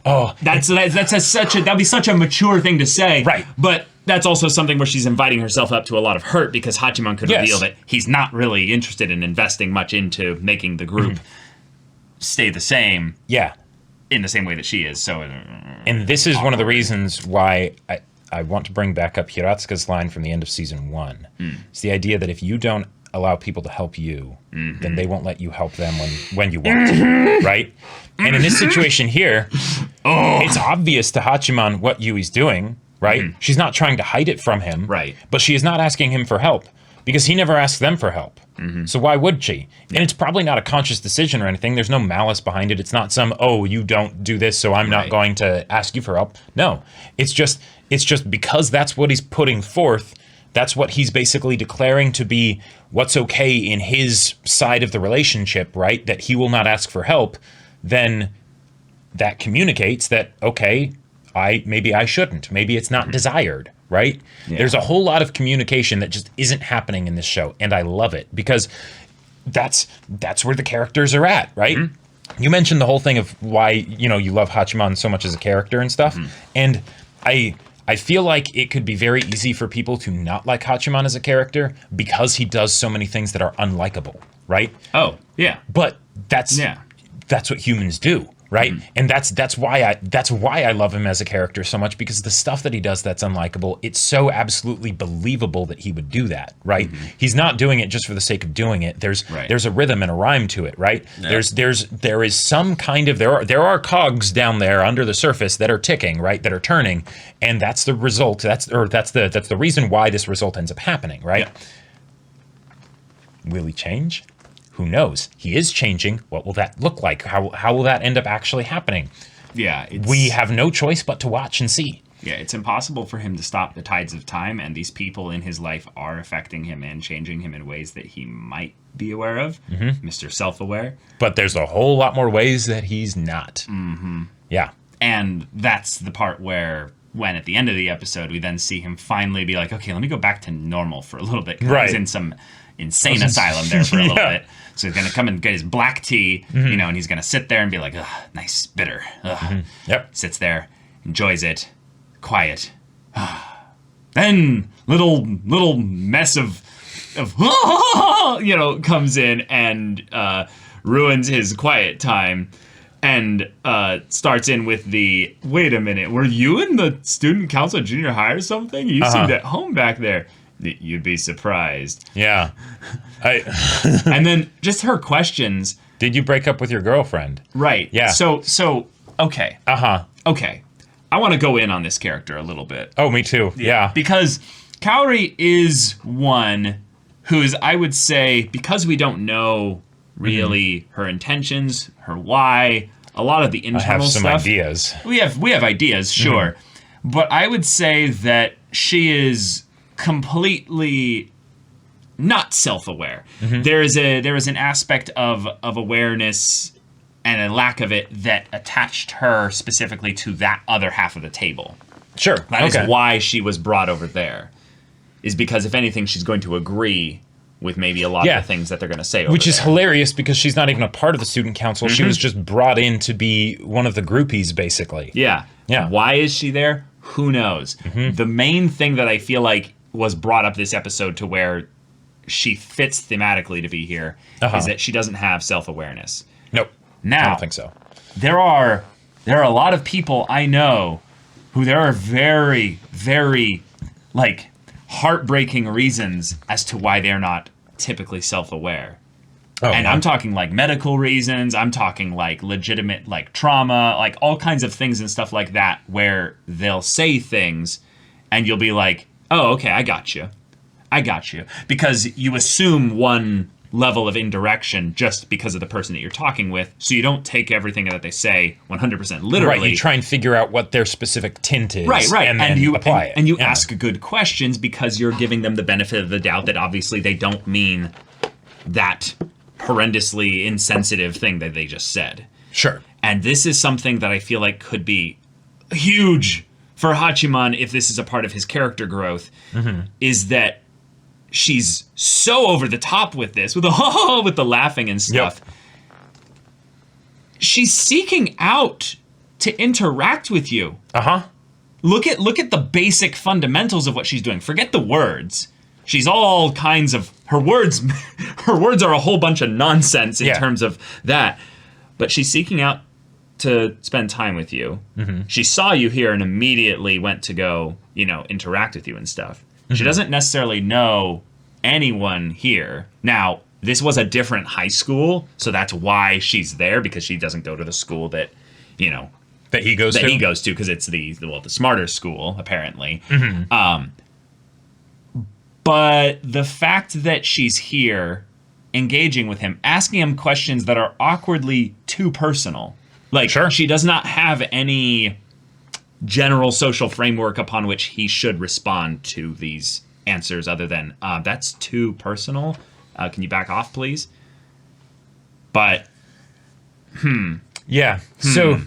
be such a mature thing to say. Right. But that's also something where she's inviting herself up to a lot of hurt, because Hachiman could reveal that he's not really interested in investing much into making the group stay the same. Yeah. in the same way that she is. So, and this is one of the reasons why I want to bring back up Hiratsuka's line from the end of season 1. It's the idea that if you don't allow people to help you, then they won't let you help them when you want to, right? And in this situation here, it's obvious to Hachiman what Yui's doing, right? She's not trying to hide it from him, right? But she is not asking him for help because he never asked them for help. So why would she? And it's probably not a conscious decision or anything. There's no malice behind it. It's not some, oh, you don't do this, so I'm not going to ask you for help. No, it's just because that's what he's putting forth. That's what he's basically declaring to be what's okay in his side of the relationship, right? That he will not ask for help. Then that communicates that, okay, maybe I shouldn't. Maybe it's not desired, right? Yeah. There's a whole lot of communication that just isn't happening in this show, and I love it because that's where the characters are at, right? You mentioned the whole thing of why, you love Hachiman so much as a character and stuff, and I feel like it could be very easy for people to not like Hachiman as a character because he does so many things that are unlikable, right? Oh, yeah. But that's what humans do, right? And that's why I love him as a character so much, because the stuff that he does that's unlikable, it's so absolutely believable that he would do that, right? He's not doing it just for the sake of doing it. There's a rhythm and a rhyme to it, right? Yeah. There is some kind of there are cogs down there under the surface that are ticking, right? That are turning, and that's the result. That's the reason why this result ends up happening, right? Yeah. Will he change? Who knows? He is changing. What will that look like? How will that end up actually happening? Yeah. We have no choice but to watch and see. Yeah, it's impossible for him to stop the tides of time, and these people in his life are affecting him and changing him in ways that he might be aware of. Mr. Self-Aware. But there's a whole lot more ways that he's not. Yeah. And that's the part where, when at the end of the episode, we then see him finally be like, okay, let me go back to normal for a little bit. Right. He's in some insane asylum there for a little bit. So he's going to come and get his black tea, and he's going to sit there and be like, ugh, nice, bitter. Yep. Sits there, enjoys it, quiet. Then little mess of comes in and ruins his quiet time, and starts in with the, wait a minute, were you in the student council at junior high or something? You seemed at home back there. You'd be surprised. Yeah. And then just her questions. Did you break up with your girlfriend? Right. Yeah. So okay. Okay. I want to go in on this character a little bit. Oh, me too. Yeah. Because Kaori is one who's, I would say, because we don't know really her intentions, her why, a lot of the internal stuff. I have some ideas. We have ideas, sure. But I would say that she is completely not self-aware. There is an aspect of awareness and a lack of it that attached her specifically to that other half of the table. Sure. That is why she was brought over there. Is because if anything, she's going to agree with maybe a lot of the things that they're going to say over Which is there. hilarious because she's not even a part of the student council. She was just brought in to be one of the groupies, basically. Yeah. Why is she there? Who knows? The main thing that I feel like was brought up this episode to where she fits thematically to be here is that she doesn't have self-awareness. Nope. Now, I don't think so. There are a lot of people I know who there are very, very, heartbreaking reasons as to why they're not typically self-aware. I'm talking medical reasons. I'm talking legitimate trauma, all kinds of things and stuff like that, where they'll say things and you'll be like, oh, okay, I got you. Because you assume one level of indirection just because of the person that you're talking with, so you don't take everything that they say 100% literally. Right, you try and figure out what their specific tint is. Right, and then you apply it. And you ask good questions because you're giving them the benefit of the doubt that obviously they don't mean that horrendously insensitive thing that they just said. Sure. And this is something that I feel like could be huge for Hachiman if this is a part of his character growth, is that she's so over the top with this, with the laughing and stuff. Yep. She's seeking out to interact with you. Look at the basic fundamentals of what she's doing. Forget the words. She's all kinds of her words are a whole bunch of nonsense in terms of that. But she's seeking out to spend time with you. Mm-hmm. She saw you here and immediately went to go, interact with you and stuff. Mm-hmm. She doesn't necessarily know anyone here. Now, this was a different high school, so that's why she's there, because she doesn't go to the school that, that he goes to, because it's the smarter school, apparently. Mm-hmm. But the fact that she's here, engaging with him, asking him questions that are awkwardly too personal. Like, sure. She does not have any general social framework upon which he should respond to these answers other than, that's too personal. Can you back off, please? But, Yeah. So,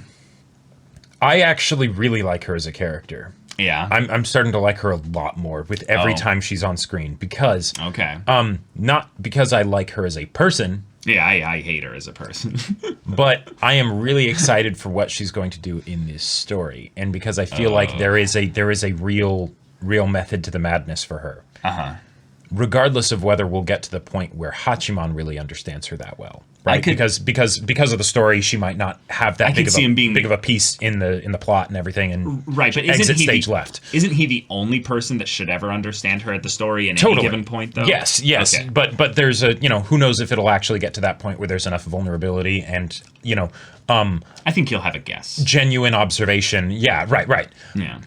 I actually really like her as a character. Yeah. I'm starting to like her a lot more with every time she's on screen because... Okay. Not because I like her as a person... Yeah, I hate her as a person. But I am really excited for what she's going to do in this story, and because I feel like there is a real method to the madness for her. Regardless of whether we'll get to the point where Hachiman really understands her that well, right? Because of the story, she might not have that big of a piece in the plot and everything, and right. But exit stage left. Isn't he the only person that should ever understand her at the story in any given point, though? Yes. Okay. But there's who knows if it'll actually get to that point where there's enough vulnerability and I think you'll have a guess. Genuine observation. Yeah. Right. Yeah.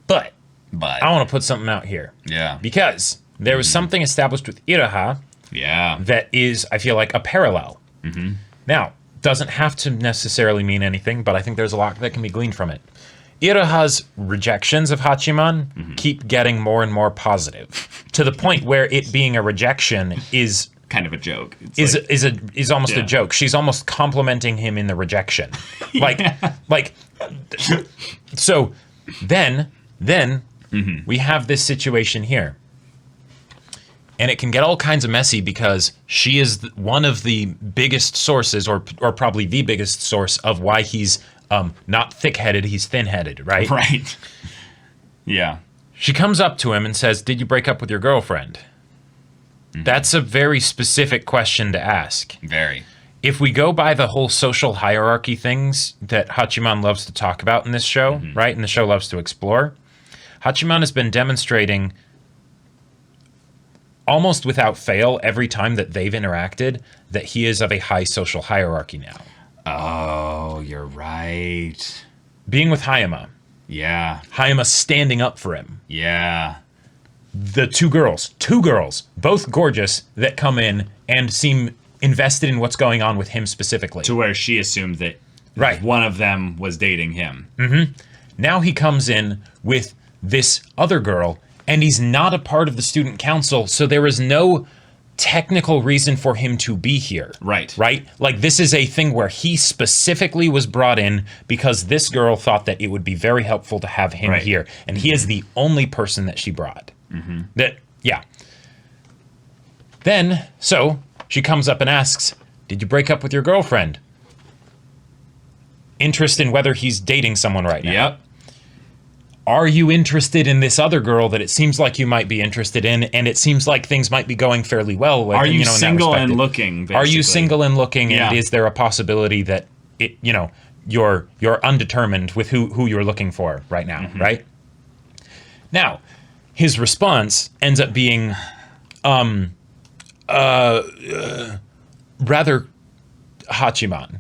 But I want to put something out here. Yeah. Because there was something established with Iroha. Yeah. That is, I feel like, a parallel. Mm-hmm. Now, doesn't have to necessarily mean anything, but I think there's a lot that can be gleaned from it. Iroha's rejections of Hachiman keep getting more and more positive, to the point where it being a rejection is kind of a joke. Is almost a joke. She's almost complimenting him in the rejection, So then we have this situation here. And it can get all kinds of messy because she is one of the biggest sources, or probably the biggest source of why he's not thick-headed, he's thin-headed, right? Right. Yeah. She comes up to him and says, "Did you break up with your girlfriend?" That's a very specific question to ask. Very. If we go by the whole social hierarchy things that Hachiman loves to talk about in this show, right, and the show loves to explore, Hachiman has been demonstrating almost without fail every time that they've interacted that he is of a high social hierarchy now. Oh, you're right. Being with Hayama. Yeah. Hayama standing up for him. Yeah. The two girls, both gorgeous, that come in and seem invested in what's going on with him specifically. To where she assumed that one of them was dating him. Mm-hmm. Now he comes in with this other girl, and he's not a part of the student council, so there is no technical reason for him to be here. Right. Right? Like, this is a thing where he specifically was brought in because this girl thought that it would be very helpful to have him here. And he is the only person that she brought. Then, so, she comes up and asks, "Did you break up with your girlfriend?" Interest in whether he's dating someone right now. Yep. Are you interested in this other girl that it seems like you might be interested in, and it seems like things might be going fairly well with? Are you single and looking? Basically? Are you single and looking, and is there a possibility that you're undetermined with who you're looking for right now, right? Now, his response ends up being rather Hachiman,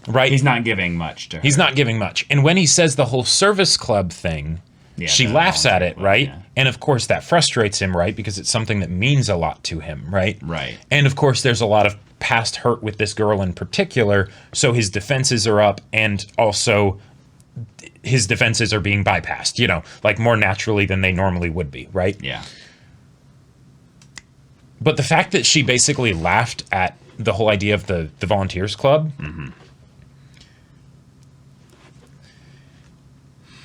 right? He's not giving much to her. He's not giving much. And when he says the whole service club thing, she laughs at it, right? Yeah. And of course that frustrates him, right? Because it's something that means a lot to him, right? Right. And of course there's a lot of past hurt with this girl in particular, so his defenses are up, and also his defenses are being bypassed, like more naturally than they normally would be, right? Yeah. But the fact that she basically laughed at the whole idea of the Volunteers Club,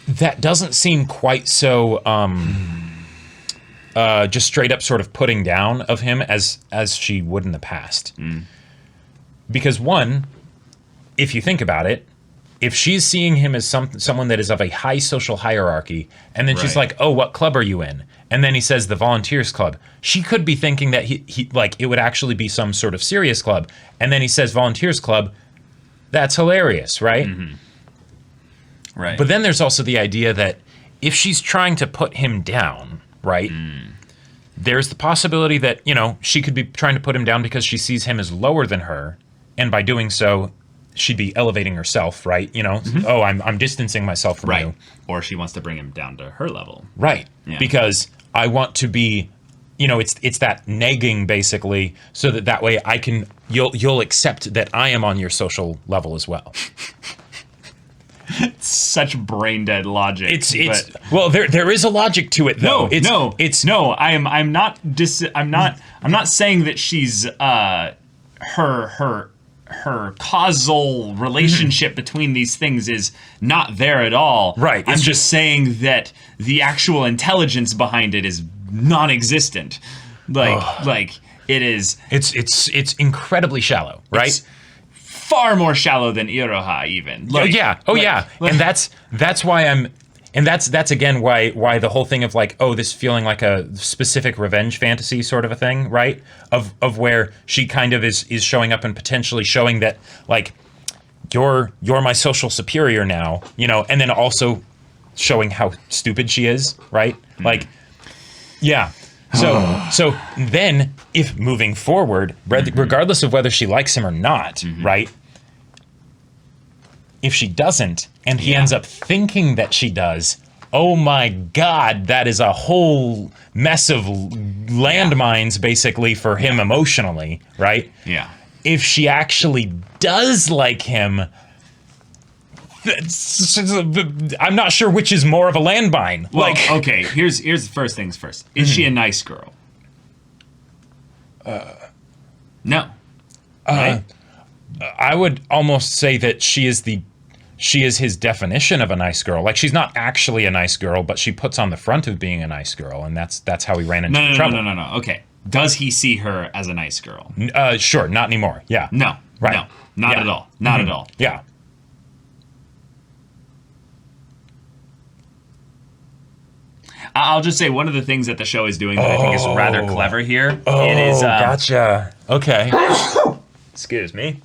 that doesn't seem quite so just straight up sort of putting down of him as she would in the past. Because one, if you think about it, if she's seeing him as someone that is of a high social hierarchy, and then she's like, "Oh, what club are you in?" And then he says the Volunteers Club, she could be thinking that he like it would actually be some sort of serious club. And then he says Volunteers Club, That's hilarious, right? Right. But then there's also the idea that if she's trying to put him down, right? There's the possibility that, you know, she could be trying to put him down because she sees him as lower than her, and by doing so, she'd be elevating herself, right? You know, oh, I'm distancing myself from you. Or she wants to bring him down to her level. Right. Yeah. Because I want to be, you know, it's that negging basically, so that way I can, you'll accept that I am on your social level as well. It's such brain dead logic. Well, there is a logic to it though. I'm not saying that she's her causal relationship between these things is not there at all. Right. I'm just saying that the actual intelligence behind it is non-existent. Like it is. It's incredibly shallow, right? It's far more shallow than Iroha even. And that's why that's again why the whole thing of like, oh, this feeling like a specific revenge fantasy sort of a thing, right? Of where she kind of is showing up and potentially showing that like you're my social superior now, you know, and then also showing how stupid she is, right? Like, yeah. So then if moving forward, regardless of whether she likes him or not, right? If she doesn't, and he ends up thinking that she does, oh my God, that is a whole mess of landmines, basically, for him emotionally, right? Yeah. If she actually does like him, I'm not sure which is more of a landmine. Well, okay, here's the first things first. Is she a nice girl? No. Right? I would almost say that she is his definition of a nice girl. Like, she's not actually a nice girl, but she puts on the front of being a nice girl, and that's how he ran into trouble. No. Okay. Does he see her as a nice girl? Sure, not anymore. Yeah. No. Right. No. Not at all. Not at all. Yeah. I'll just say one of the things that the show is doing that I think is rather clever here. It is. Gotcha. Okay. Excuse me.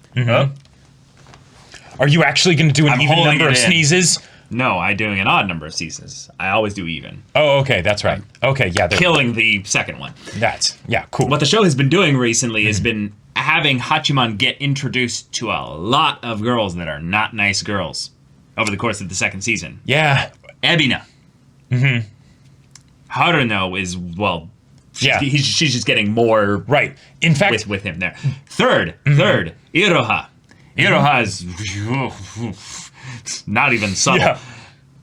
Are you actually going to do an even number of sneezes? No, I'm doing an odd number of sneezes. I always do even. Oh, okay, that's right. Okay, yeah. Killing the second one. Cool. What the show has been doing recently has been having Hachiman get introduced to a lot of girls that are not nice girls over the course of the second season. Yeah. Ebina. Haruno is, well, she's just getting more right. In fact, with him there. Third, Iroha. Iroha is not even subtle. Yeah.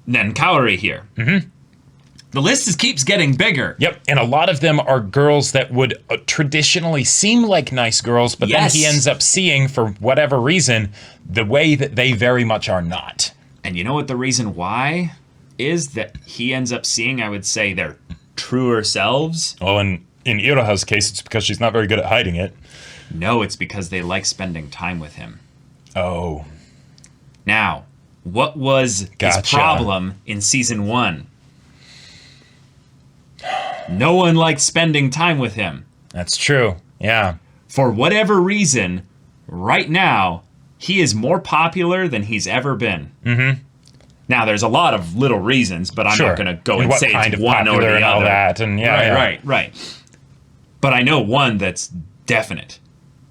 Then Kaori here. The list keeps getting bigger. Yep, and a lot of them are girls that would traditionally seem like nice girls, but then he ends up seeing, for whatever reason, the way that they very much are not. And you know what the reason why is? That he ends up seeing, I would say, their truer selves. Well, in Iroha's case, it's because she's not very good at hiding it. No, it's because they like spending time with him. Oh. Now, what was his problem in season 1? No one liked spending time with him. That's true. Yeah. For whatever reason, right now, he is more popular than he's ever been. Now, there's a lot of little reasons, but I'm not going to go and say it's one or the other. And all that, and right. But I know one that's definite.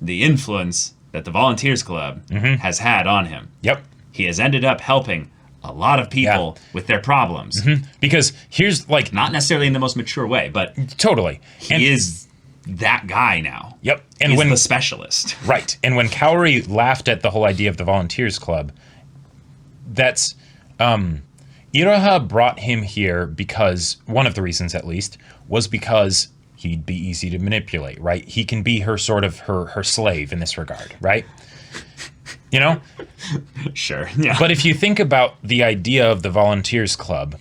The influence that the Volunteers Club has had on him. Yep. He has ended up helping a lot of people with their problems. Because here's like... Not necessarily in the most mature way, but... Totally. He is that guy now. Yep. And he's the specialist. Right. And when Kaori laughed at the whole idea of the Volunteers Club, that's... Iroha brought him here because, one of the reasons at least, was because he'd be easy to manipulate, right? He can be her sort of her slave in this regard, right? You know? Sure, yeah. But if you think about the idea of the Volunteers Club,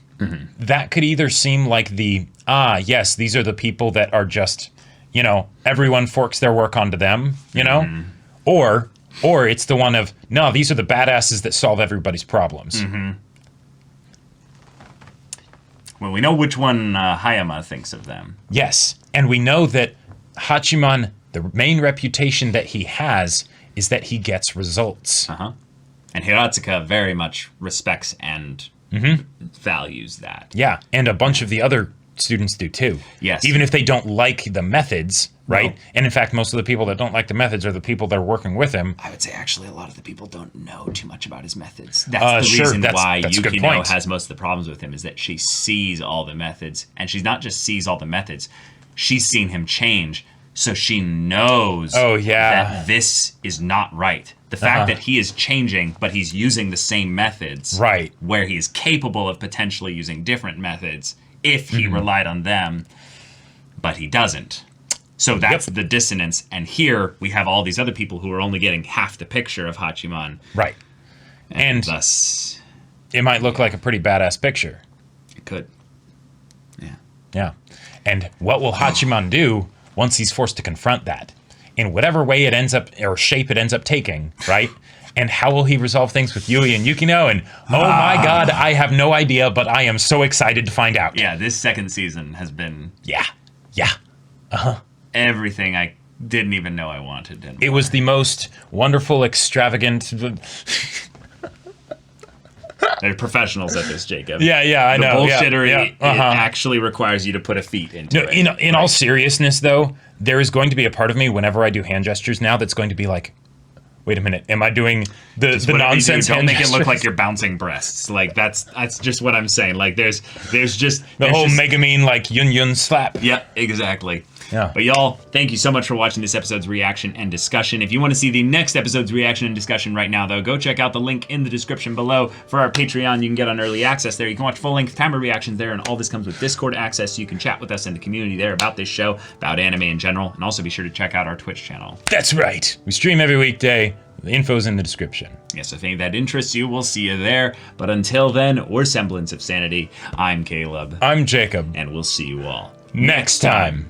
that could either seem like yes, these are the people that are just, you know, everyone forks their work onto them, you know? Or it's the one of, no, these are the badasses that solve everybody's problems. Well, we know which one Hayama thinks of them. Yes, and we know that Hachiman, the main reputation that he has is that he gets results. And Hiratsuka very much respects and values that. Yeah, and a bunch of the other students do too. Yes. Even if they don't like the methods, right? No. And in fact, most of the people that don't like the methods are the people that are working with him. I would say actually a lot of the people don't know too much about his methods. That's the reason why Yukino has most of the problems with him, is that she sees all the methods. And she's not just sees all the methods, she's seen him change. So she knows that this is not right. The fact that he is changing, but he's using the same methods, right, where he is capable of potentially using different methods if he relied on them, but he doesn't. So that's the dissonance. And here we have all these other people who are only getting half the picture of Hachiman. Right. And thus, it might look like a pretty badass picture. It could. Yeah. Yeah. And what will Hachiman do once he's forced to confront that? In whatever way it ends up, or shape it ends up taking, right? And how will he resolve things with Yui and Yukino? And oh my god, I have no idea, but I am so excited to find out. Yeah, this second season has been... Yeah. Everything I didn't even know I wanted. It was the most wonderful, extravagant... They're professionals at this, Jacob. Yeah, I know. The bullshittery it actually requires you to put a feet into it. In all seriousness, though, there is going to be a part of me whenever I do hand gestures now that's going to be like, wait a minute, am I doing the nonsense? Don't make it look like you're bouncing breasts. Like that's just what I'm saying. Like there's just the whole Megumin like yun slap. Yeah, exactly. Yeah. But y'all, thank you so much for watching this episode's reaction and discussion. If you want to see the next episode's reaction and discussion right now, though, go check out the link in the description below for our Patreon. You can get on early access there. You can watch full-length timer reactions there, and all this comes with Discord access, so you can chat with us in the community there about this show, about anime in general, and also be sure to check out our Twitch channel. That's right. We stream every weekday. The info's in the description. Yes, if any of that interests you, we'll see you there. But until then, we're Semblance of Sanity. I'm Caleb. I'm Jacob. And we'll see you all next time.